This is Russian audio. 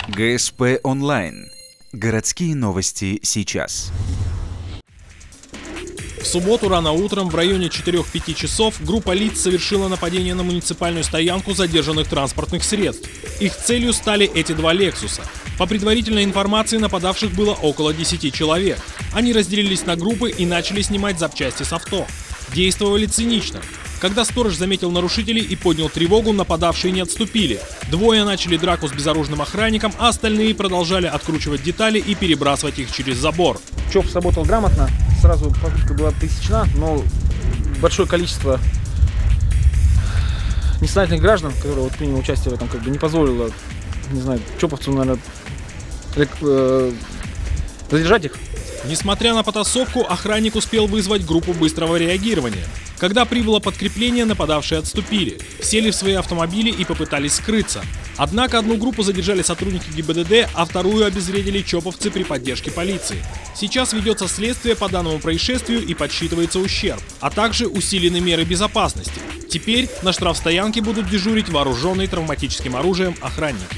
ГСП онлайн. Городские новости сейчас. В субботу рано утром в районе 4-5 часов группа лиц совершила нападение на муниципальную стоянку задержанных транспортных средств. Их целью стали эти два «Лексуса». По предварительной информации, нападавших было около 10 человек. Они разделились на группы и начали снимать запчасти с авто. Действовали цинично. Когда сторож заметил нарушителей и поднял тревогу, нападавшие не отступили. Двое начали драку с безоружным охранником, а остальные продолжали откручивать детали и перебрасывать их через забор. ЧОП сработал грамотно, сразу попытка была пресечена, но большое количество несознательных граждан, которые приняли участие в этом, не позволило, не знаю, ЧОПовцу, наверное, задержать их. Несмотря на потасовку, охранник успел вызвать группу быстрого реагирования. Когда прибыло подкрепление, нападавшие отступили, сели в свои автомобили и попытались скрыться. Однако одну группу задержали сотрудники ГИБДД, а вторую обезвредили чоповцы при поддержке полиции. Сейчас ведется следствие по данному происшествию и подсчитывается ущерб, а также усилены меры безопасности. Теперь на штрафстоянке будут дежурить вооруженные травматическим оружием охранники.